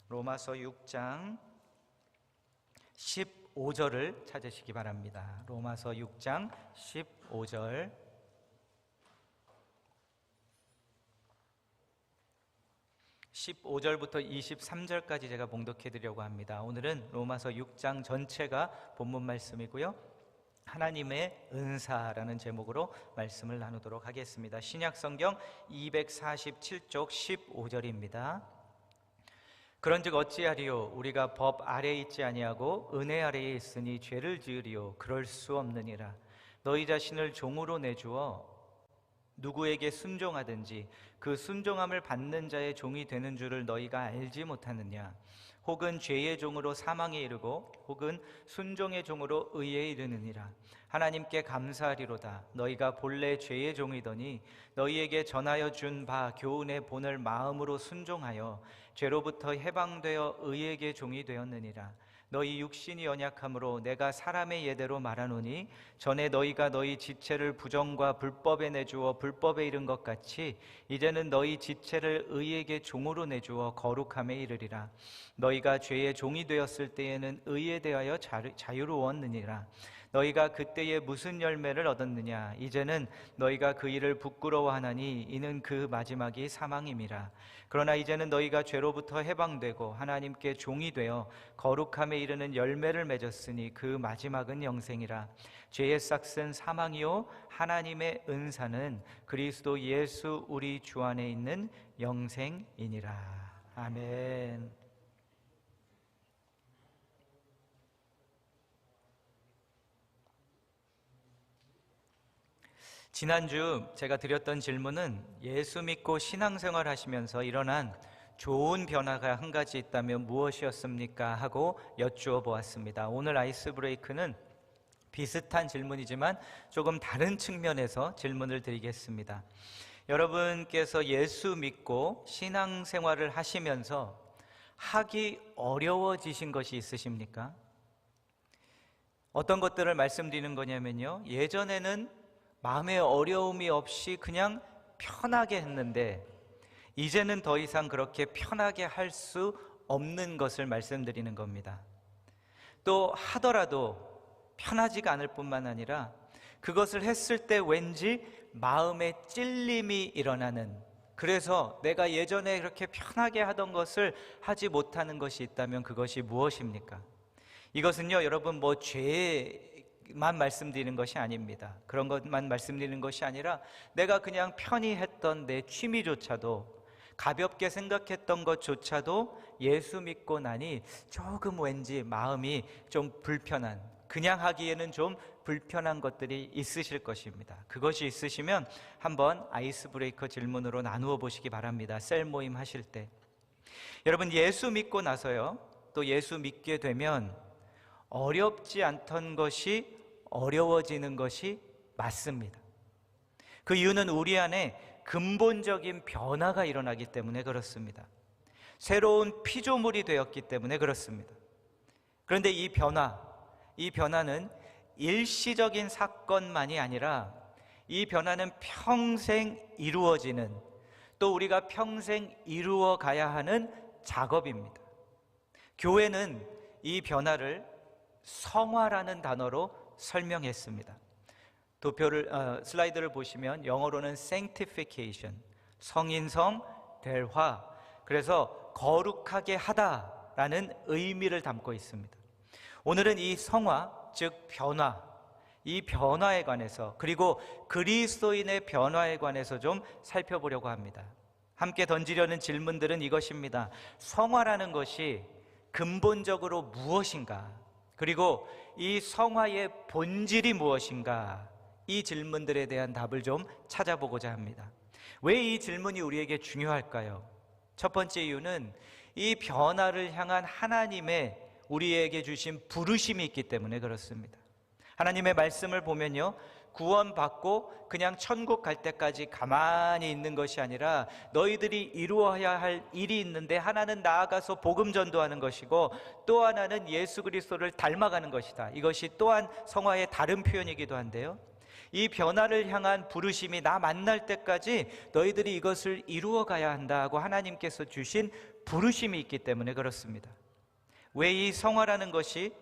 로마서 6장 15절을 찾으시기 바랍니다. 로마서 6장 15절. (15절부터) (23절까지) 제가 봉독해 드리려고 합니다. 오늘은 로마서 6장 전체가 본문 말씀이고요, 하나님의 은사라는 제목으로 말씀을 나누도록 하겠습니다. 신약성경 247쪽 15절입니다. 그런즉 어찌하리요? 우리가 법 아래에 있지 아니하고 은혜 아래에 있으니 죄를 지으리요? 그럴 수 없느니라. 너희 자신을 종으로 내주어 누구에게 순종하든지 그 순종함을 받는 자의 종이 되는 줄을 너희가 알지 못하느냐? 혹은 죄의 종으로 사망에 이르고 혹은 순종의 종으로 의에 이르느니라. 하나님께 감사하리로다. 너희가 본래 죄의 종이더니 너희에게 전하여 준 바 교훈의 본을 마음으로 순종하여 죄로부터 해방되어 의에게 종이 되었느니라. 너희 육신이 연약함으로 내가 사람의 예대로 말하노니 전에 너희가 너희 지체를 부정과 불법에 내주어 불법에 이른 것 같이 이제는 너희 지체를 의에게 종으로 내주어 거룩함에 이르리라. 너희가 죄의 종이 되었을 때에는 의에 대하여 자유로웠느니라. 너희가 그때에 무슨 열매를 얻었느냐? 이제는 너희가 그 일을 부끄러워하나니 이는 그 마지막이 사망임이라. 그러나 이제는 너희가 죄로부터 해방되고 하나님께 종이 되어 거룩함에 이르는 열매를 맺었으니 그 마지막은 영생이라. 죄의 싹은 사망이요 하나님의 은사는 그리스도 예수 우리 주 안에 있는 영생이니라. 아멘. 지난주 제가 드렸던 질문은 예수 믿고 신앙생활 하시면서 일어난 좋은 변화가 한 가지 있다면 무엇이었습니까? 하고 여쭈어 보았습니다. 오늘 아이스 브레이크는 비슷한 질문이지만 조금 다른 측면에서 질문을 드리겠습니다. 여러분께서 예수 믿고 신앙생활을 하시면서 하기 어려워지신 것이 있으십니까? 어떤 것들을 말씀드리는 거냐면요, 예전에는 마음에 어려움이 없이 그냥 편하게 했는데 이제는 더 이상 그렇게 편하게 할 수 없는 것을 말씀드리는 겁니다. 또 하더라도 편하지가 않을 뿐만 아니라 그것을 했을 때 왠지 마음에 찔림이 일어나는, 그래서 내가 예전에 그렇게 편하게 하던 것을 하지 못하는 것이 있다면 그것이 무엇입니까? 이것은요, 여러분, 죄만 말씀드리는 것이 아닙니다. 그런 것만 말씀드리는 것이 아니라 내가 그냥 편히 했던 내 취미조차도, 가볍게 생각했던 것조차도 예수 믿고 나니 조금 왠지 마음이 좀 불편한, 그냥 하기에는 좀 불편한 것들이 있으실 것입니다. 그것이 있으시면 한번 아이스 브레이커 질문으로 나누어 보시기 바랍니다. 셀 모임 하실 때. 여러분, 예수 믿고 나서요, 또 예수 믿게 되면 어렵지 않던 것이 어려워지는 것이 맞습니다. 그 이유는 우리 안에 근본적인 변화가 일어나기 때문에 그렇습니다. 새로운 피조물이 되었기 때문에 그렇습니다. 그런데 이 변화는 일시적인 사건만이 아니라 이 변화는 평생 이루어지는, 또 우리가 평생 이루어 가야 하는 작업입니다. 교회는 이 변화를 성화라는 단어로 설명했습니다. 슬라이드를 보시면 영어로는 sanctification, 성인성 대화, 그래서 거룩하게 하다라는 의미를 담고 있습니다. 오늘은 이 성화, 즉 변화, 이 변화에 관해서, 그리고 그리스도인의 변화에 관해서 좀 살펴보려고 합니다. 함께 던지려는 질문들은 이것입니다. 성화라는 것이 근본적으로 무엇인가? 그리고 이 성화의 본질이 무엇인가? 이 질문들에 대한 답을 좀 찾아보고자 합니다. 왜 이 질문이 우리에게 중요할까요? 첫 번째 이유는 이 변화를 향한 하나님의 우리에게 주신 부르심이 있기 때문에 그렇습니다. 하나님의 말씀을 보면요, 구원받고 그냥 천국 갈 때까지 가만히 있는 것이 아니라 너희들이 이루어야 할 일이 있는데, 하나는 나아가서 복음 전도하는 것이고 또 하나는 예수 그리스도를 닮아가는 것이다. 이것이 또한 성화의 다른 표현이기도 한데요, 이 변화를 향한 부르심이 나 만날 때까지 너희들이 이것을 이루어 가야 한다고 하나님께서 주신 부르심이 있기 때문에 그렇습니다. 왜 이 성화라는 것이,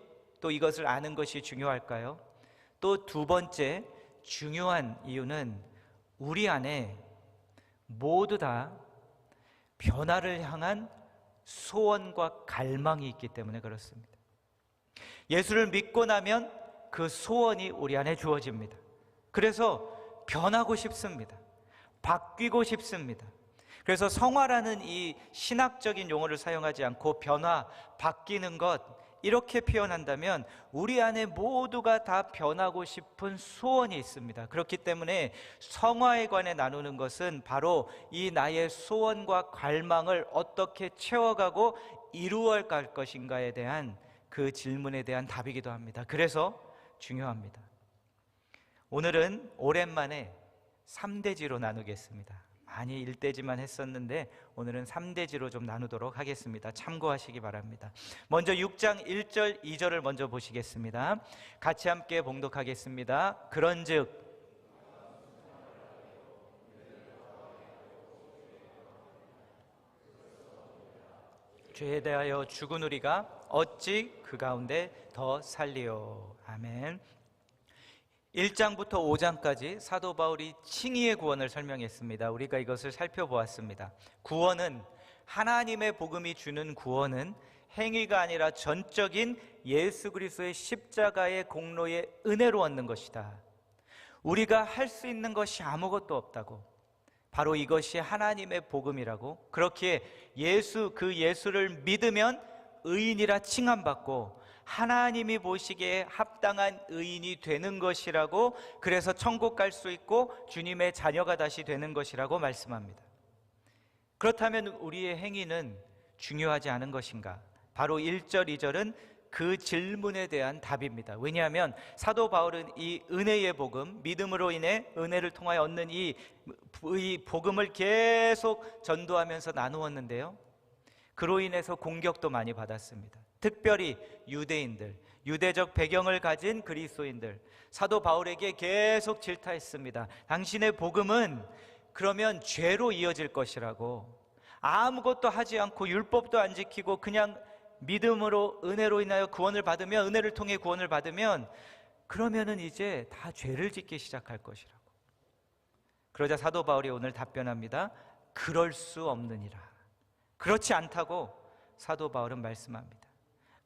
또 이것을 아는 것이 중요할까요? 또 두 번째 중요한 이유는 우리 안에 모두 다 변화를 향한 소원과 갈망이 있기 때문에 그렇습니다. 예수를 믿고 나면 그 소원이 우리 안에 주어집니다. 그래서 변하고 싶습니다. 바뀌고 싶습니다. 그래서 성화라는 이 신학적인 용어를 사용하지 않고 변화, 바뀌는 것, 이렇게 표현한다면 우리 안에 모두가 다 변하고 싶은 소원이 있습니다. 그렇기 때문에 성화에 관해 나누는 것은 바로 이 나의 소원과 갈망을 어떻게 채워가고 이루어갈 것인가에 대한 그 질문에 대한 답이기도 합니다. 그래서 중요합니다. 오늘은 오랜만에 3대지로 나누겠습니다. 많이 1대지만 했었는데 오늘은 3대지로 좀 나누도록 하겠습니다. 참고하시기 바랍니다. 먼저 6장 1절 2절을 먼저 보시겠습니다. 같이 함께 봉독하겠습니다. 그런즉 죄에 대하여 죽은 우리가 어찌 그 가운데 더 살리요. 아멘. 1장부터 5장까지 사도 바울이 칭의의 구원을 설명했습니다. 우리가 이것을 살펴보았습니다. 구원은, 하나님의 복음이 주는 구원은 행위가 아니라 전적인 예수 그리스도의 십자가의 공로의 은혜로 얻는 것이다. 우리가 할 수 있는 것이 아무것도 없다고, 바로 이것이 하나님의 복음이라고, 그렇기에 그 예수를 믿으면 의인이라 칭함받고 하나님이 보시기에 합당한 의인이 되는 것이라고, 그래서 천국 갈 수 있고 주님의 자녀가 다시 되는 것이라고 말씀합니다. 그렇다면 우리의 행위는 중요하지 않은 것인가? 바로 1절, 2절은 그 질문에 대한 답입니다. 왜냐하면 사도 바울은 이 은혜의 복음, 믿음으로 인해 은혜를 통하여 얻는 이 복음을 계속 전도하면서 나누었는데요, 그로 인해서 공격도 많이 받았습니다. 특별히 유대인들, 유대적 배경을 가진 그리스도인들, 사도 바울에게 계속 질타했습니다. 당신의 복음은 그러면 죄로 이어질 것이라고, 아무것도 하지 않고 율법도 안 지키고 그냥 믿음으로 은혜로 인하여 구원을 받으면, 은혜를 통해 구원을 받으면 그러면은 이제 다 죄를 짓기 시작할 것이라고. 그러자 사도 바울이 오늘 답변합니다. 그럴 수 없느니라. 그렇지 않다고 사도 바울은 말씀합니다.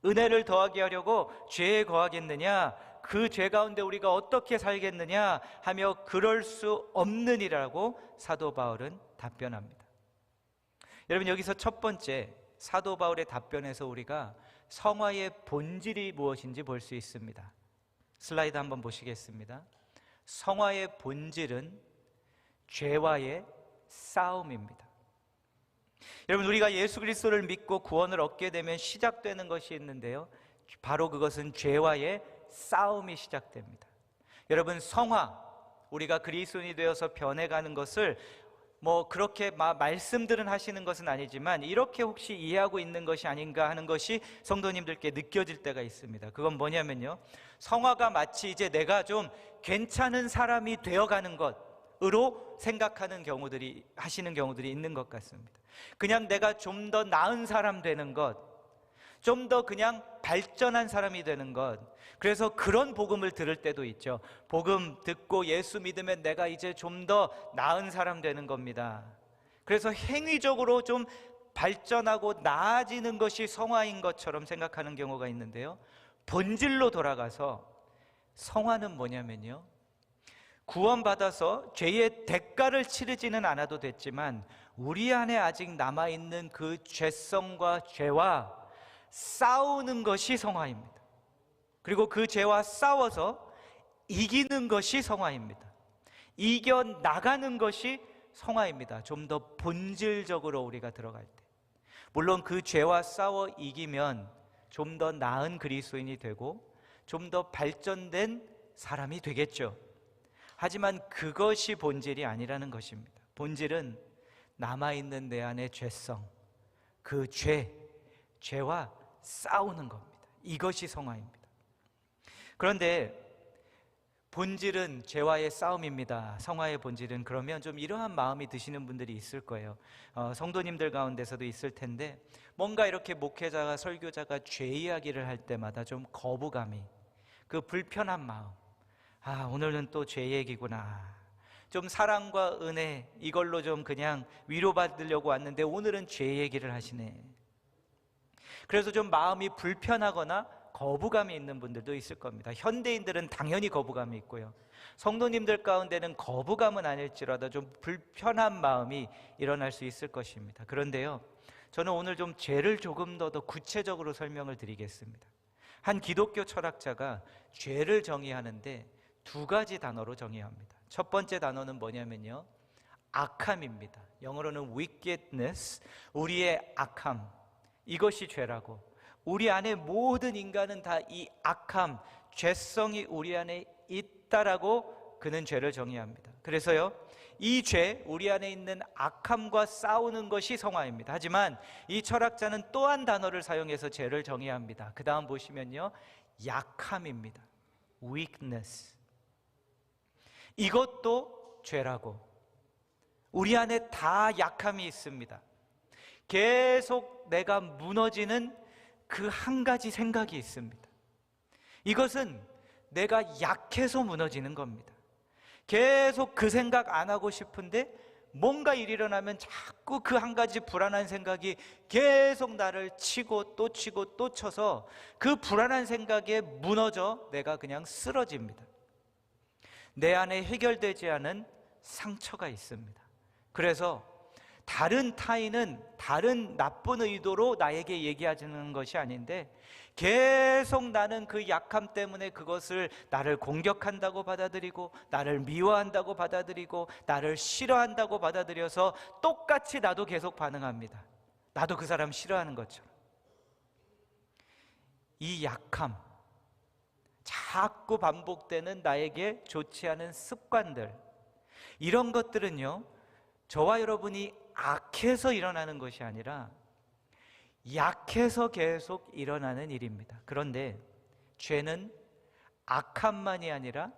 은혜를 더하게 하려고 죄에 거하겠느냐? 그 죄 가운데 우리가 어떻게 살겠느냐? 하며 그럴 수 없느니라고 사도 바울은 답변합니다. 여러분, 여기서 첫 번째 사도 바울의 답변에서 우리가 성화의 본질이 무엇인지 볼 수 있습니다. 슬라이드 한번 보시겠습니다. 성화의 본질은 죄와의 싸움입니다. 여러분, 우리가 예수 그리스도를 믿고 구원을 얻게 되면 시작되는 것이 있는데요, 바로 그것은 죄와의 싸움이 시작됩니다. 여러분, 성화, 우리가 그리스도인이 되어서 변해가는 것을 그렇게 말씀들은 하시는 것은 아니지만 이렇게 혹시 이해하고 있는 것이 아닌가 하는 것이 성도님들께 느껴질 때가 있습니다. 그건 뭐냐면요, 성화가 마치 이제 내가 좀 괜찮은 사람이 되어가는 것으로 생각하는 경우들이, 하시는 경우들이 있는 것 같습니다. 그냥 내가 좀 더 나은 사람 되는 것, 좀 더 그냥 발전한 사람이 되는 것, 그래서 그런 복음을 들을 때도 있죠. 복음 듣고 예수 믿으면 내가 이제 좀 더 나은 사람 되는 겁니다. 그래서 행위적으로 좀 발전하고 나아지는 것이 성화인 것처럼 생각하는 경우가 있는데요, 본질로 돌아가서 성화는 뭐냐면요, 구원받아서 죄의 대가를 치르지는 않아도 됐지만 우리 안에 아직 남아있는 그 죄성과 죄와 싸우는 것이 성화입니다. 그리고 그 죄와 싸워서 이기는 것이 성화입니다. 이겨나가는 것이 성화입니다. 좀 더 본질적으로 우리가 들어갈 때, 물론 그 죄와 싸워 이기면 좀 더 나은 그리스도인이 되고 좀 더 발전된 사람이 되겠죠. 하지만 그것이 본질이 아니라는 것입니다. 본질은 남아있는 내 안의 죄성, 그 죄와 싸우는 겁니다. 이것이 성화입니다. 그런데 본질은 죄와의 싸움입니다. 성화의 본질은. 그러면 좀 이러한 마음이 드시는 분들이 있을 거예요. 성도님들 가운데서도 있을 텐데, 뭔가 이렇게 목회자가, 설교자가 죄 이야기를 할 때마다 좀 거부감이, 그 불편한 마음, 오늘은 또 죄 얘기구나, 좀 사랑과 은혜 이걸로 좀 그냥 위로받으려고 왔는데 오늘은 죄 얘기를 하시네. 그래서 좀 마음이 불편하거나 거부감이 있는 분들도 있을 겁니다. 현대인들은 당연히 거부감이 있고요, 성도님들 가운데는 거부감은 아닐지라도 좀 불편한 마음이 일어날 수 있을 것입니다. 그런데요, 저는 오늘 좀 죄를 조금 더 구체적으로 설명을 드리겠습니다. 한 기독교 철학자가 죄를 정의하는데 두 가지 단어로 정의합니다. 첫 번째 단어는 뭐냐면요, 악함입니다. 영어로는 wickedness, 우리의 악함, 이것이 죄라고. 우리 안에 모든 인간은 다 이 악함, 죄성이 우리 안에 있다라고 그는 죄를 정의합니다. 그래서요, 이 죄, 우리 안에 있는 악함과 싸우는 것이 성화입니다. 하지만 이 철학자는 또 한 단어를 사용해서 죄를 정의합니다. 그 다음 보시면요, 약함입니다. weakness. 이것도 죄라고. 우리 안에 다 약함이 있습니다. 계속 내가 무너지는 그 한 가지 생각이 있습니다. 이것은 내가 약해서 무너지는 겁니다. 계속 그 생각 안 하고 싶은데 뭔가 일이 일어나면 자꾸 그 한 가지 불안한 생각이 계속 나를 치고 또 치고 또 쳐서 그 불안한 생각에 무너져 내가 그냥 쓰러집니다. 내 안에 해결되지 않은 상처가 있습니다. 그래서 다른 타인은 다른 나쁜 의도로 나에게 얘기하는 것이 아닌데 계속 나는 그 약함 때문에 그것을 나를 공격한다고 받아들이고 나를 미워한다고 받아들이고 나를 싫어한다고 받아들여서 똑같이 나도 계속 반응합니다. 나도 그 사람 싫어하는 것처럼. 이 약함, 자꾸 반복되는 나에게 좋지 않은 습관들, 이런 것들은요, 저와 여러분이 악해서 일어나는 것이 아니라 약해서 계속 일어나는 일입니다. 그런데 죄는 악함만이 아니라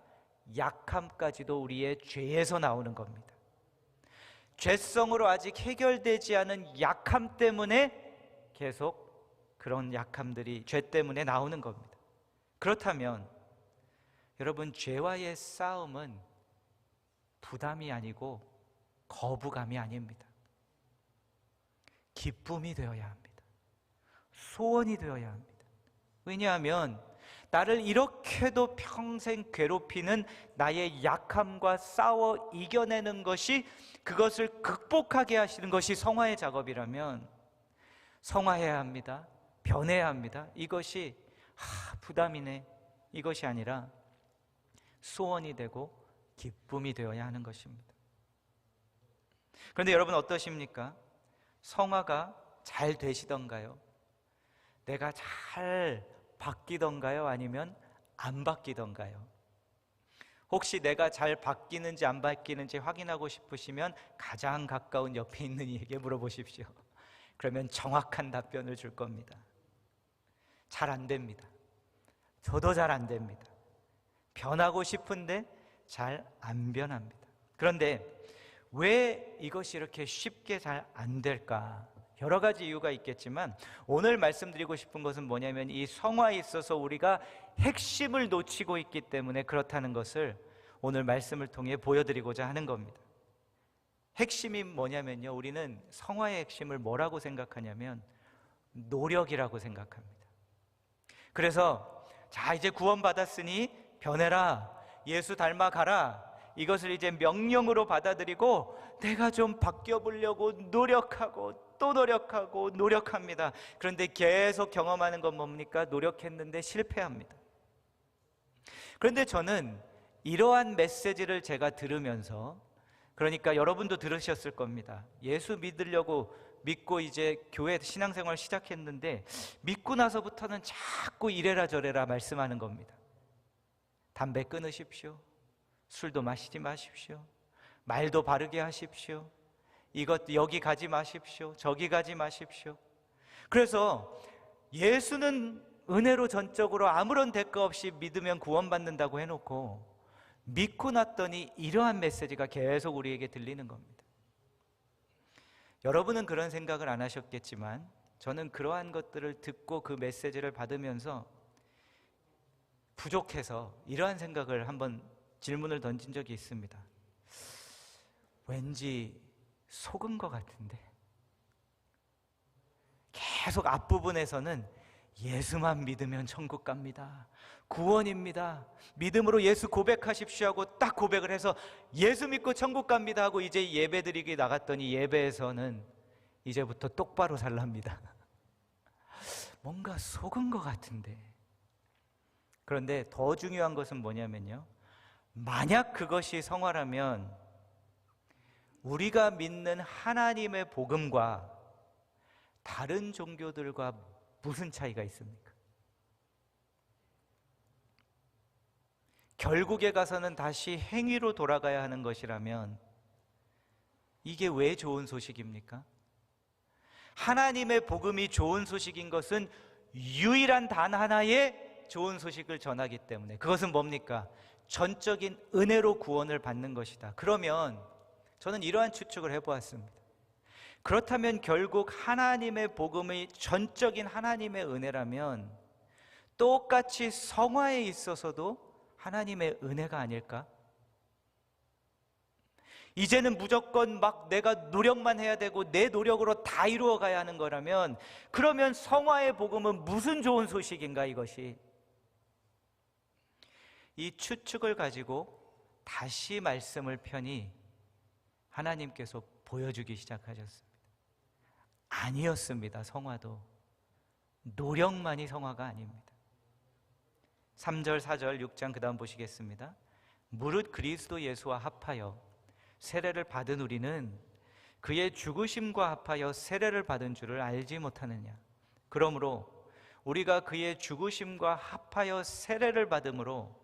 약함까지도 우리의 죄에서 나오는 겁니다. 죄성으로 아직 해결되지 않은 약함 때문에 계속 그런 약함들이 죄 때문에 나오는 겁니다. 그렇다면 여러분, 죄와의 싸움은 부담이 아니고 거부감이 아닙니다. 기쁨이 되어야 합니다. 소원이 되어야 합니다. 왜냐하면 나를 이렇게도 평생 괴롭히는 나의 약함과 싸워 이겨내는 것이, 그것을 극복하게 하시는 것이 성화의 작업이라면 성화해야 합니다. 변해야 합니다. 이것이 부담이네, 이것이 아니라 소원이 되고 기쁨이 되어야 하는 것입니다. 그런데 여러분 어떠십니까? 성화가 잘 되시던가요? 내가 잘 바뀌던가요? 아니면 안 바뀌던가요? 혹시 내가 잘 바뀌는지 안 바뀌는지 확인하고 싶으시면 가장 가까운 옆에 있는 이에게 물어보십시오. 그러면 정확한 답변을 줄 겁니다. 잘 안 됩니다. 저도 잘 안 됩니다. 변하고 싶은데 잘 안 변합니다. 그런데 왜 이것이 이렇게 쉽게 잘 안 될까? 여러 가지 이유가 있겠지만 오늘 말씀드리고 싶은 것은 뭐냐면 이 성화에 있어서 우리가 핵심을 놓치고 있기 때문에 그렇다는 것을 오늘 말씀을 통해 보여드리고자 하는 겁니다. 핵심이 뭐냐면요, 우리는 성화의 핵심을 뭐라고 생각하냐면 노력이라고 생각합니다. 그래서 자, 이제 구원받았으니 변해라, 예수 닮아가라, 이것을 이제 명령으로 받아들이고 내가 좀 바뀌어 보려고 노력하고 또 노력하고 노력합니다. 그런데 계속 경험하는 건 뭡니까? 노력했는데 실패합니다. 그런데 저는 이러한 메시지를 제가 들으면서, 그러니까 여러분도 들으셨을 겁니다. 예수 믿고 이제 교회 신앙생활 시작했는데 믿고 나서부터는 자꾸 이래라 저래라 말씀하는 겁니다. 담배 끊으십시오. 술도 마시지 마십시오. 말도 바르게 하십시오. 이것 여기 가지 마십시오. 저기 가지 마십시오. 그래서 예수는 은혜로 전적으로 아무런 대가 없이 믿으면 구원받는다고 해놓고 믿고 났더니 이러한 메시지가 계속 우리에게 들리는 겁니다. 여러분은 그런 생각을 안 하셨겠지만 저는 그러한 것들을 듣고 그 메시지를 받으면서 부족해서 이러한 생각을 한번 질문을 던진 적이 있습니다. 왠지 속은 것 같은데, 계속 앞부분에서는 예수만 믿으면 천국 갑니다, 구원입니다, 믿음으로 예수 고백하십시오 하고 딱 고백을 해서 예수 믿고 천국 갑니다 하고 이제 예배 드리기 나갔더니 예배에서는 이제부터 똑바로 살랍니다. 뭔가 속은 것 같은데. 그런데 더 중요한 것은 뭐냐면요, 만약 그것이 성화라면 우리가 믿는 하나님의 복음과 다른 종교들과 무슨 차이가 있습니까? 결국에 가서는 다시 행위로 돌아가야 하는 것이라면 이게 왜 좋은 소식입니까? 하나님의 복음이 좋은 소식인 것은 유일한 단 하나의 좋은 소식을 전하기 때문에, 그것은 뭡니까? 전적인 은혜로 구원을 받는 것이다. 그러면 저는 이러한 추측을 해보았습니다. 그렇다면 결국 하나님의 복음의 전적인 하나님의 은혜라면 똑같이 성화에 있어서도 하나님의 은혜가 아닐까? 이제는 무조건 막 내가 노력만 해야 되고 내 노력으로 다 이루어가야 하는 거라면, 그러면 성화의 복음은 무슨 좋은 소식인가? 이것이, 이 추측을 가지고 다시 말씀을 펴니 하나님께서 보여주기 시작하셨습니다. 아니었습니다. 성화도 노력만이 성화가 아닙니다. 3절, 4절, 6장 그 다음 보시겠습니다. 무릇 그리스도 예수와 합하여 세례를 받은 우리는 그의 죽으심과 합하여 세례를 받은 줄을 알지 못하느냐. 그러므로 우리가 그의 죽으심과 합하여 세례를 받음으로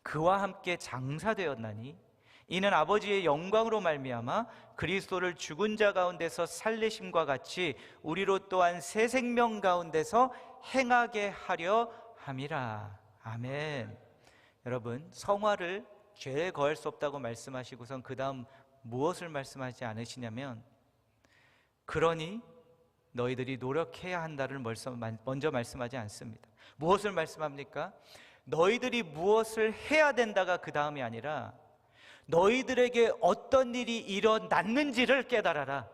그와 함께 장사되었나니 이는 아버지의 영광으로 말미암아 그리스도를 죽은 자 가운데서 살리심과 같이 우리로 또한 새 생명 가운데서 행하게 하려 함이라. 아멘. 여러분, 성화를 죄에 거할 수 없다고 말씀하시고선 그 다음 무엇을 말씀하지 않으시냐면, 그러니 너희들이 노력해야 한다를 먼저 말씀하지 않습니다. 무엇을 말씀합니까? 너희들이 무엇을 해야 된다가 그 다음이 아니라 너희들에게 어떤 일이 일어났는지를 깨달아라.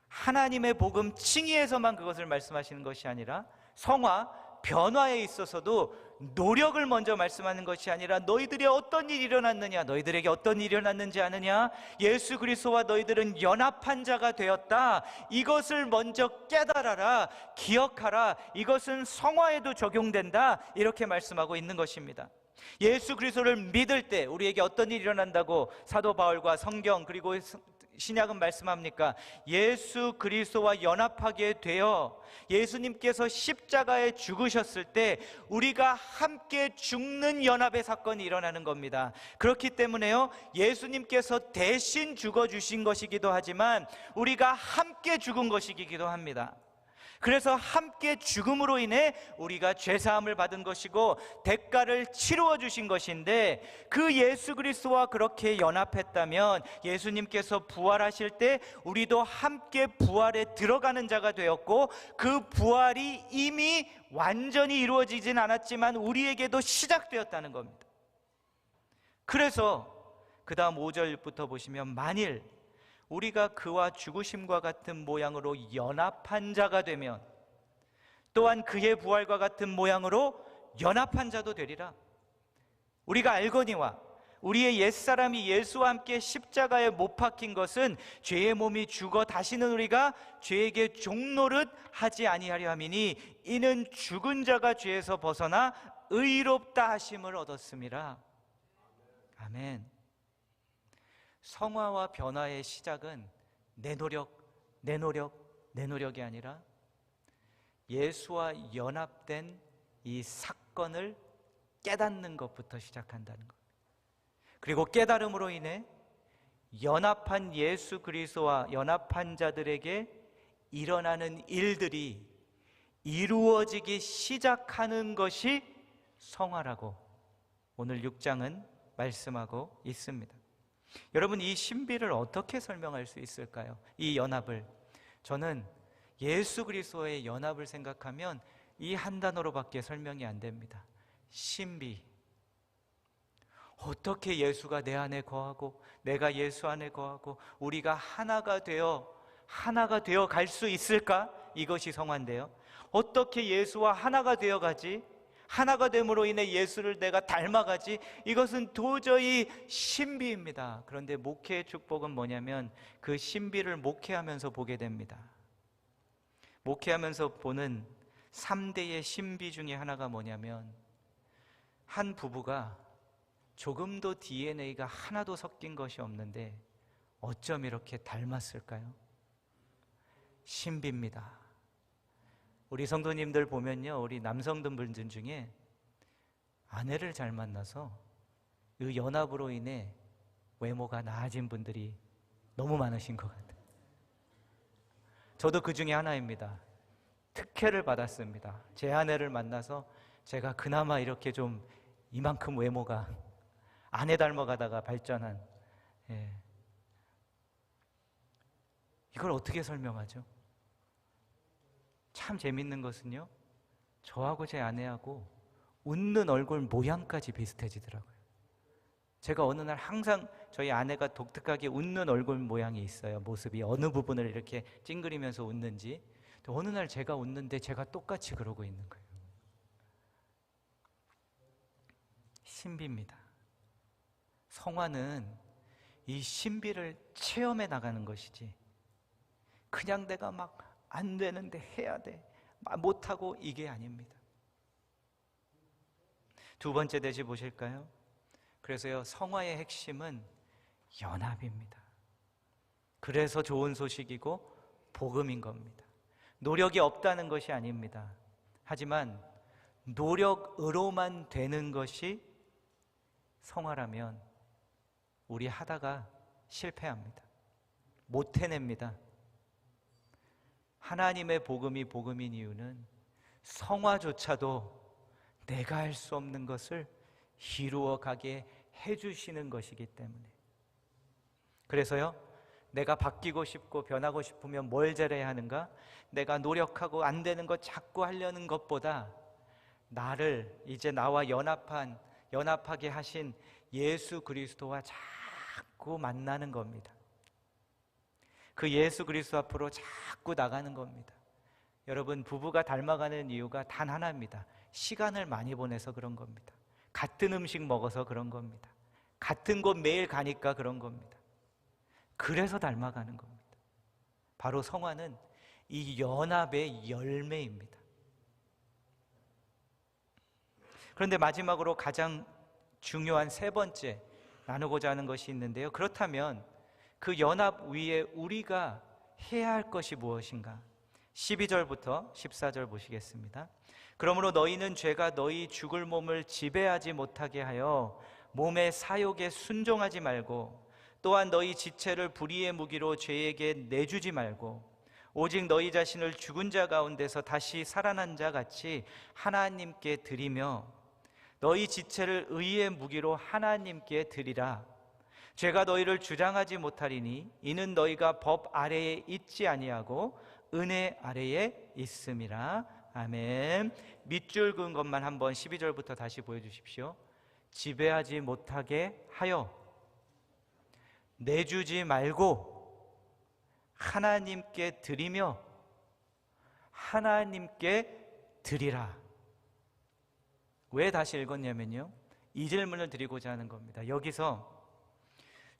하나님의 복음 칭의에서만 그것을 말씀하시는 것이 아니라 성화, 변화에 있어서도 노력을 먼저 말씀하는 것이 아니라 너희들이 어떤 일이 일어났느냐, 너희들에게 어떤 일이 일어났는지 아느냐, 예수 그리스도와 너희들은 연합한 자가 되었다, 이것을 먼저 깨달아라, 기억하라. 이것은 성화에도 적용된다, 이렇게 말씀하고 있는 것입니다. 예수 그리스도를 믿을 때 우리에게 어떤 일이 일어난다고 사도 바울과 성경 그리고 신약은 말씀합니까? 예수 그리스도와 연합하게 되어 예수님께서 십자가에 죽으셨을 때 우리가 함께 죽는 연합의 사건이 일어나는 겁니다. 그렇기 때문에요, 예수님께서 대신 죽어주신 것이기도 하지만 우리가 함께 죽은 것이기도 합니다. 그래서 함께 죽음으로 인해 우리가 죄사함을 받은 것이고 대가를 치루어 주신 것인데, 그 예수 그리스도와 그렇게 연합했다면 예수님께서 부활하실 때 우리도 함께 부활에 들어가는 자가 되었고, 그 부활이 이미 완전히 이루어지진 않았지만 우리에게도 시작되었다는 겁니다. 그래서 그 다음 5절부터 보시면, 만일 우리가 그와 죽으심과 같은 모양으로 연합한 자가 되면 또한 그의 부활과 같은 모양으로 연합한 자도 되리라. 우리가 알거니와 우리의 옛사람이 예수와 함께 십자가에 못 박힌 것은 죄의 몸이 죽어 다시는 우리가 죄에게 종노릇 하지 아니하려 함이니 이는 죽은 자가 죄에서 벗어나 의롭다 하심을 얻었음이라. 아멘. 성화와 변화의 시작은 내 노력이 아니라 예수와 연합된 이 사건을 깨닫는 것부터 시작한다는 것. 그리고 깨달음으로 인해 연합한 예수 그리스도와 연합한 자들에게 일어나는 일들이 이루어지기 시작하는 것이 성화라고 오늘 6장은 말씀하고 있습니다. 여러분, 이 신비를 어떻게 설명할 수 있을까요? 이 연합을. 저는 예수 그리스도의 연합을 생각하면 이 한 단어로밖에 설명이 안 됩니다. 신비. 어떻게 예수가 내 안에 거하고 내가 예수 안에 거하고 우리가 하나가 되어 갈 수 있을까? 이것이 성화인데요. 어떻게 예수와 하나가 되어 가지? 하나가 됨으로 인해 예수를 내가 닮아가지? 이것은 도저히 신비입니다. 그런데 목회의 축복은 뭐냐면 그 신비를 목회하면서 보게 됩니다. 목회하면서 보는 3대의 신비 중에 하나가 뭐냐면, 한 부부가 조금도 DNA가 하나도 섞인 것이 없는데 어쩜 이렇게 닮았을까요? 신비입니다. 우리 성도님들 보면요, 우리 남성분들 중에 아내를 잘 만나서 이 연합으로 인해 외모가 나아진 분들이 너무 많으신 것 같아요. 저도 그 중에 하나입니다. 특혜를 받았습니다. 제 아내를 만나서 제가 그나마 이렇게 좀 이만큼 외모가 아내 닮아가다가 발전한, 이걸 어떻게 설명하죠? 참 재밌는 것은요, 저하고 제 아내하고 웃는 얼굴 모양까지 비슷해지더라고요. 제가 어느 날 항상 저희 아내가 독특하게 웃는 얼굴 모양이 있어요. 모습이 어느 부분을 이렇게 찡그리면서 웃는지. 어느 날 제가 웃는데 제가 똑같이 그러고 있는 거예요. 신비입니다. 성화는 이 신비를 체험해 나가는 것이지, 그냥 내가 막 안 되는데 해야 돼, 못하고, 이게 아닙니다. 두 번째 대시 보실까요? 그래서요, 성화의 핵심은 연합입니다. 그래서 좋은 소식이고 복음인 겁니다. 노력이 없다는 것이 아닙니다. 하지만 노력으로만 되는 것이 성화라면 우리 하다가 실패합니다. 못 해냅니다. 하나님의 복음이 복음인 이유는 성화조차도 내가 할 수 없는 것을 이루어가게 해주시는 것이기 때문에. 그래서요, 내가 바뀌고 싶고 변하고 싶으면 뭘 잘해야 하는가? 내가 노력하고 안 되는 것 자꾸 하려는 것보다 나를 이제 나와 연합하게 하신 예수 그리스도와 자꾸 만나는 겁니다. 그 예수 그리스도 앞으로 자꾸 나가는 겁니다. 여러분, 부부가 닮아가는 이유가 단 하나입니다. 시간을 많이 보내서 그런 겁니다. 같은 음식 먹어서 그런 겁니다. 같은 곳 매일 가니까 그런 겁니다. 그래서 닮아가는 겁니다. 바로 성화는 이 연합의 열매입니다. 그런데 마지막으로 가장 중요한 세 번째 나누고자 하는 것이 있는데요. 그렇다면 그 연합 위에 우리가 해야 할 것이 무엇인가? 12절부터 14절 보시겠습니다. 그러므로 너희는 죄가 너희 죽을 몸을 지배하지 못하게 하여 몸의 사욕에 순종하지 말고, 또한 너희 지체를 불의의 무기로 죄에게 내주지 말고, 오직 너희 자신을 죽은 자 가운데서 다시 살아난 자 같이 하나님께 드리며 너희 지체를 의의 무기로 하나님께 드리라. 죄가 너희를 주장하지 못하리니 이는 너희가 법 아래에 있지 아니하고 은혜 아래에 있음이라. 아멘. 밑줄 그은 것만 한번 12절부터 다시 보여주십시오. 지배하지 못하게 하여 내주지 말고 하나님께 드리며 하나님께 드리라. 왜 다시 읽었냐면요, 이 질문을 드리고자 하는 겁니다. 여기서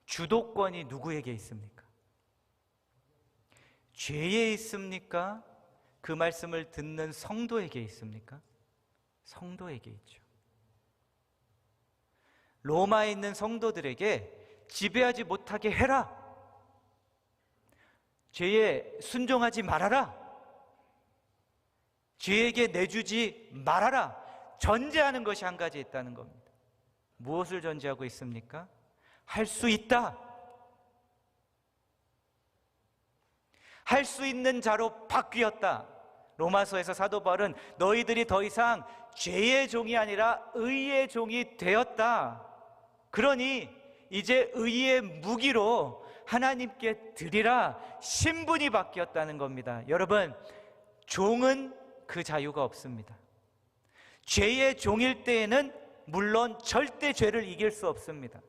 주도권이 누구에게 있습니까? 죄에 있습니까? 그 말씀을 듣는 성도에게 있습니까? 성도에게 있죠. 로마에 있는 성도들에게 지배하지 못하게 해라, 죄에 순종하지 말아라, 죄에게 내주지 말아라, 전제하는 것이 한 가지 있다는 겁니다. 무엇을 전제하고 있습니까? 할 수 있다. 할 수 있는 자로 바뀌었다. 로마서에서 사도 바울은 너희들이 더 이상 죄의 종이 아니라 의의 종이 되었다. 그러니 이제 의의 무기로 하나님께 드리라. 신분이 바뀌었다는 겁니다. 여러분, 종은 그 자유가 없습니다. 죄의 종일 때에는 물론 절대 죄를 이길 수 없습니다.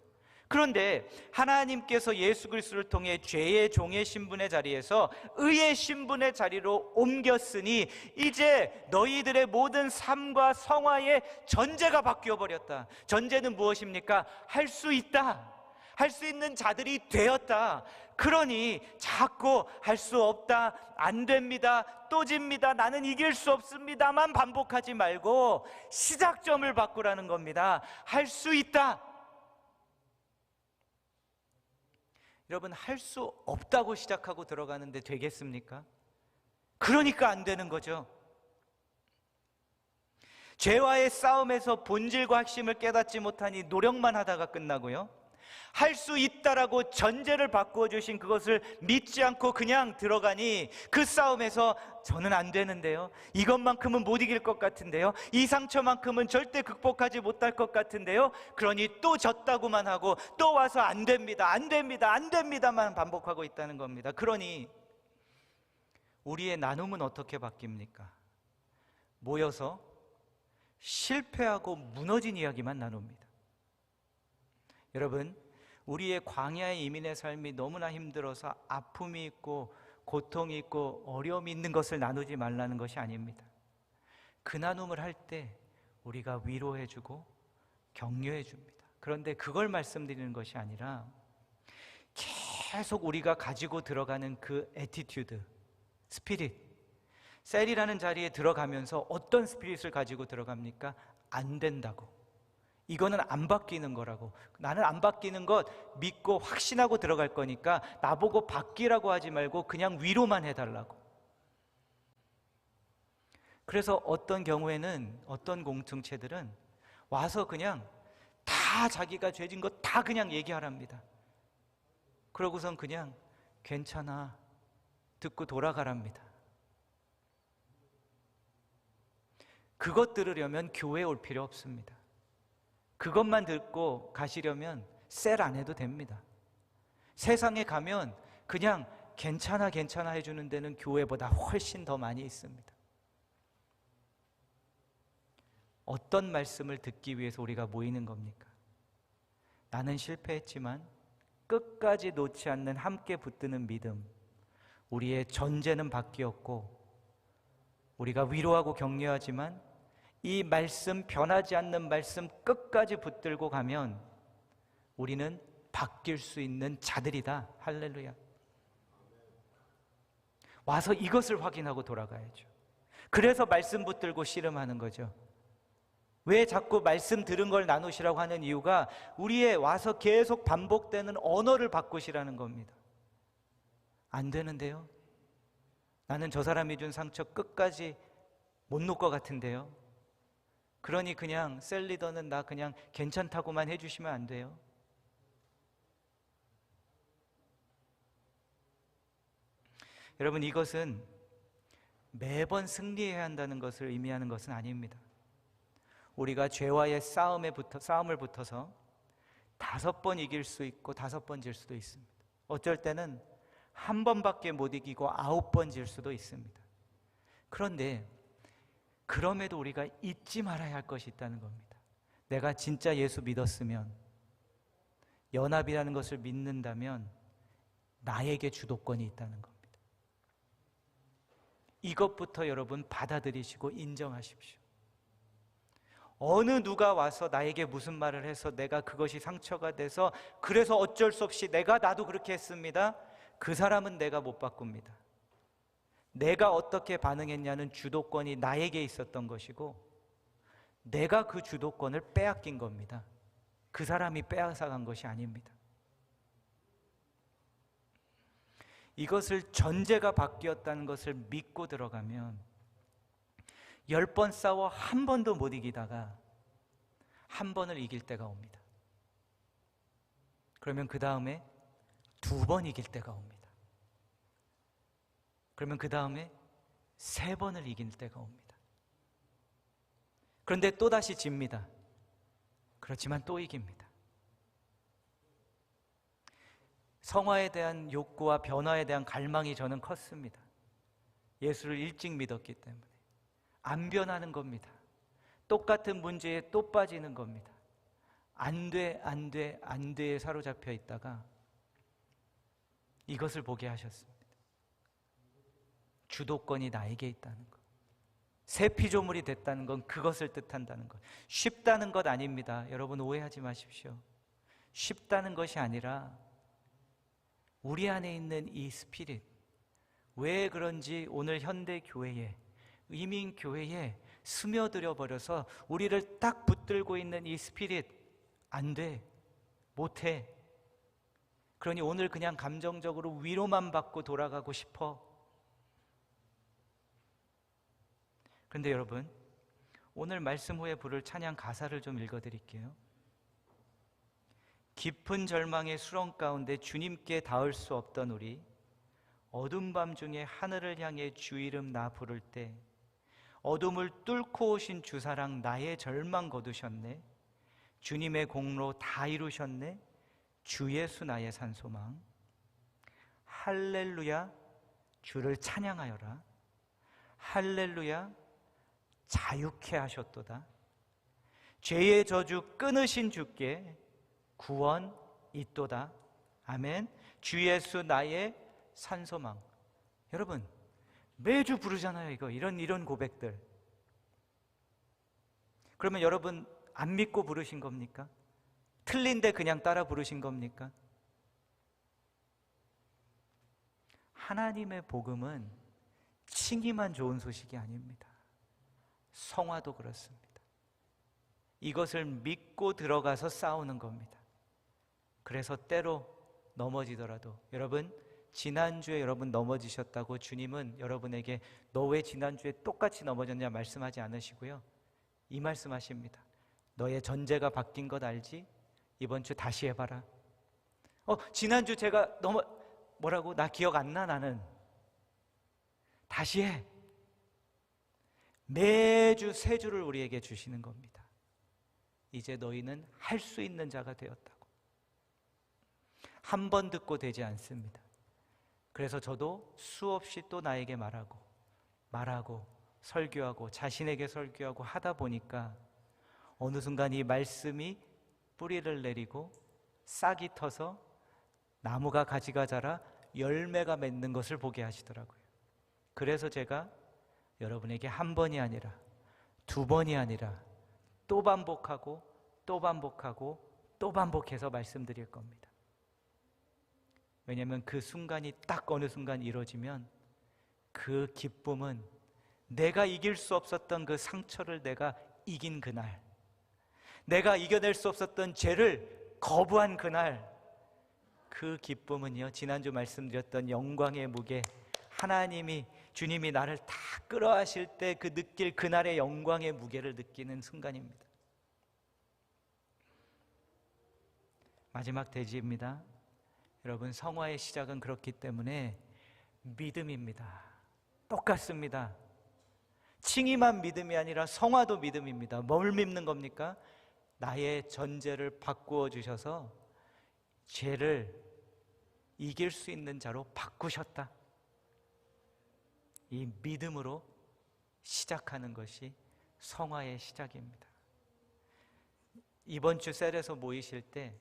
그런데 하나님께서 예수 그리스도를 통해 죄의 종의 신분의 자리에서 의의 신분의 자리로 옮겼으니 이제 너희들의 모든 삶과 성화의 전제가 바뀌어 버렸다. 전제는 무엇입니까? 할 수 있다. 할 수 있는 자들이 되었다. 그러니 자꾸 할 수 없다, 안 됩니다, 또 집니다, 나는 이길 수 없습니다만 반복하지 말고 시작점을 바꾸라는 겁니다. 할 수 있다. 여러분, 할 수 없다고 시작하고 들어가는데 되겠습니까? 그러니까 안 되는 거죠. 죄와의 싸움에서 본질과 핵심을 깨닫지 못하니 노력만 하다가 끝나고요, 할 수 있다라고 전제를 바꾸어 주신 그것을 믿지 않고 그냥 들어가니 그 싸움에서 저는 안 되는데요, 이것만큼은 못 이길 것 같은데요, 이 상처만큼은 절대 극복하지 못할 것 같은데요, 그러니 또 졌다고만 하고 또 와서 안 됩니다, 안 됩니다, 안 됩니다만 반복하고 있다는 겁니다. 그러니 우리의 나눔은 어떻게 바뀝니까? 모여서 실패하고 무너진 이야기만 나눕니다. 여러분, 우리의 광야의 이민의 삶이 너무나 힘들어서 아픔이 있고 고통이 있고 어려움이 있는 것을 나누지 말라는 것이 아닙니다. 그 나눔을 할 때 우리가 위로해주고 격려해줍니다. 그런데 그걸 말씀드리는 것이 아니라 계속 우리가 가지고 들어가는 그 애티튜드, 스피릿, 셀이라는 자리에 들어가면서 어떤 스피릿을 가지고 들어갑니까? 안 된다고, 이거는 안 바뀌는 거라고, 나는 안 바뀌는 것 믿고 확신하고 들어갈 거니까 나보고 바뀌라고 하지 말고 그냥 위로만 해달라고. 그래서 어떤 경우에는 어떤 공동체들은 와서 그냥 다 자기가 죄진 것 다 그냥 얘기하랍니다. 그러고선 그냥 괜찮아 듣고 돌아가랍니다. 그것 들으려면 교회에 올 필요 없습니다. 그것만 듣고 가시려면 셀 안 해도 됩니다. 세상에 가면 그냥 괜찮아 괜찮아 해주는 데는 교회보다 훨씬 더 많이 있습니다. 어떤 말씀을 듣기 위해서 우리가 모이는 겁니까? 나는 실패했지만 끝까지 놓지 않는 함께 붙드는 믿음, 우리의 전제는 바뀌었고 우리가 위로하고 격려하지만 이 말씀, 변하지 않는 말씀 끝까지 붙들고 가면 우리는 바뀔 수 있는 자들이다. 할렐루야. 와서 이것을 확인하고 돌아가야죠. 그래서 말씀 붙들고 씨름하는 거죠. 왜 자꾸 말씀 들은 걸 나누시라고 하는 이유가 우리의 와서 계속 반복되는 언어를 바꾸시라는 겁니다. 안 되는데요, 나는 저 사람이 준 상처 끝까지 못 놓을 것 같은데요, 그러니 그냥 셀 리더는 나 그냥 괜찮다고만 해주시면 안 돼요? 여러분, 이것은 매번 승리해야 한다는 것을 의미하는 것은 아닙니다. 우리가 죄와의 싸움을 붙어서 5번 이길 수 있고 5번 질 수도 있습니다. 어쩔 때는 1번밖에 못 이기고 9번 질 수도 있습니다. 그런데 그럼에도 우리가 잊지 말아야 할 것이 있다는 겁니다. 내가 진짜 예수 믿었으면, 연합이라는 것을 믿는다면 나에게 주도권이 있다는 겁니다. 이것부터 여러분 받아들이시고 인정하십시오. 어느 누가 와서 나에게 무슨 말을 해서 내가 그것이 상처가 돼서 그래서 어쩔 수 없이 나도 그렇게 했습니다, 그 사람은 내가 못 바꿉니다. 내가 어떻게 반응했냐는 주도권이 나에게 있었던 것이고 내가 그 주도권을 빼앗긴 겁니다. 그 사람이 빼앗아간 것이 아닙니다. 이것을 전제가 바뀌었다는 것을 믿고 들어가면 10번 싸워 1번도 못 이기다가 1번을 이길 때가 옵니다. 그러면 그 다음에 2번 이길 때가 옵니다. 그러면 그 다음에 3번을 이길 때가 옵니다. 그런데 또다시 집니다. 그렇지만 또 이깁니다. 성화에 대한 욕구와 변화에 대한 갈망이 저는 컸습니다. 예수를 일찍 믿었기 때문에. 안 변하는 겁니다. 똑같은 문제에 또 빠지는 겁니다. 안 돼, 안 돼, 안 돼에 사로잡혀 있다가 이것을 보게 하셨습니다. 주도권이 나에게 있다는 것. 새 피조물이 됐다는 건 그것을 뜻한다는 것. 쉽다는 것 아닙니다. 여러분 오해하지 마십시오. 쉽다는 것이 아니라 우리 안에 있는 이 스피릿, 왜 그런지 오늘 현대 교회에, 이민 교회에 스며들어 버려서 우리를 딱 붙들고 있는 이 스피릿, 안 돼, 못해. 그러니 오늘 그냥 감정적으로 위로만 받고 돌아가고 싶어. 그런데 여러분, 오늘 말씀 후에 부를 찬양 가사를 좀 읽어드릴게요. 깊은 절망의 수렁 가운데 주님께 닿을 수 없던 우리, 어둠 밤 중에 하늘을 향해 주 이름 나 부를 때 어둠을 뚫고 오신 주사랑 나의 절망 거두셨네. 주님의 공로 다 이루셨네. 주 예수 나의 산소망. 할렐루야, 주를 찬양하여라. 할렐루야, 자유케 하셨도다. 죄의 저주 끊으신 주께 구원 있도다. 아멘. 주 예수 나의 산소망. 여러분 매주 부르잖아요. 이런 고백들. 그러면 여러분 안 믿고 부르신 겁니까? 틀린데 그냥 따라 부르신 겁니까? 하나님의 복음은 칭의만 좋은 소식이 아닙니다. 성화도 그렇습니다. 이것을 믿고 들어가서 싸우는 겁니다. 그래서 때로 넘어지더라도, 여러분 지난주에 여러분 넘어지셨다고 주님은 여러분에게 너 왜 지난주에 똑같이 넘어졌냐 말씀하지 않으시고요, 이 말씀하십니다. 너의 전제가 바뀐 것 알지? 이번 주 다시 해봐라. 지난주 제가 뭐라고? 나 기억 안 나. 나는 다시 해. 매주 세 주를 우리에게 주시는 겁니다. 이제 너희는 할 수 있는 자가 되었다고. 한 번 듣고 되지 않습니다. 그래서 저도 수없이 또 나에게 말하고 설교하고 자신에게 설교하고 하다 보니까 어느 순간 이 말씀이 뿌리를 내리고 싹이 터서 나무가 가지가 자라 열매가 맺는 것을 보게 하시더라고요. 그래서 제가 여러분에게 한 번이 아니라 두 번이 아니라 또 반복하고 또 반복하고 또 반복해서 말씀드릴 겁니다. 왜냐하면 그 순간이 딱 어느 순간 이루어지면 그 기쁨은 내가 이길 수 없었던 그 상처를 내가 이긴 그날, 내가 이겨낼 수 없었던 죄를 거부한 그날, 그 기쁨은요, 지난주 말씀드렸던 영광의 무게, 하나님이 주님이 나를 다 끌어하실 때 그 느낄 그날의 영광의 무게를 느끼는 순간입니다. 마지막 대지입니다. 여러분, 성화의 시작은 그렇기 때문에 믿음입니다. 똑같습니다. 칭의만 믿음이 아니라 성화도 믿음입니다. 뭘 믿는 겁니까? 나의 전제를 바꾸어 주셔서 죄를 이길 수 있는 자로 바꾸셨다. 이 믿음으로 시작하는 것이 성화의 시작입니다. 이번 주 셀에서 모이실 때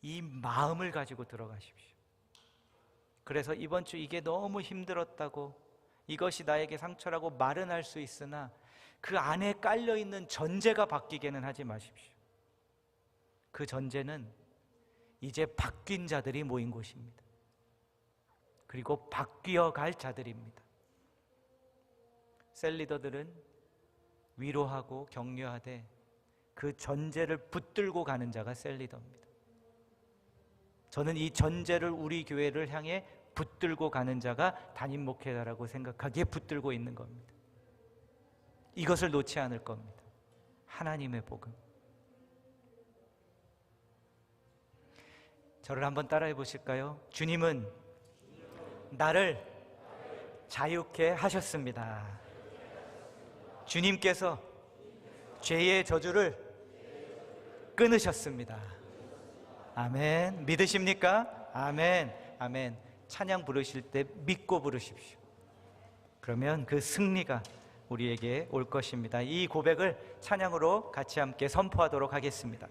이 마음을 가지고 들어가십시오. 그래서 이번 주 이게 너무 힘들었다고, 이것이 나에게 상처라고 말은 할 수 있으나 그 안에 깔려있는 전제가 바뀌게는 하지 마십시오. 그 전제는 이제 바뀐 자들이 모인 곳입니다. 그리고 바뀌어 갈 자들입니다. 셀 리더들은 위로하고 격려하되 그 전제를 붙들고 가는 자가 셀 리더입니다. 저는 이 전제를 우리 교회를 향해 붙들고 가는 자가 담임 목회자라고 생각하기에 붙들고 있는 겁니다. 이것을 놓지 않을 겁니다. 하나님의 복음. 저를 한번 따라해 보실까요? 주님은 나를 자유케 하셨습니다. 주님께서 죄의 저주를 끊으셨습니다. 아멘. 믿으십니까? 아멘. 아멘. 찬양 부르실 때 믿고 부르십시오. 그러면 그 승리가 우리에게 올 것입니다. 이 고백을 찬양으로 같이 함께 선포하도록 하겠습니다.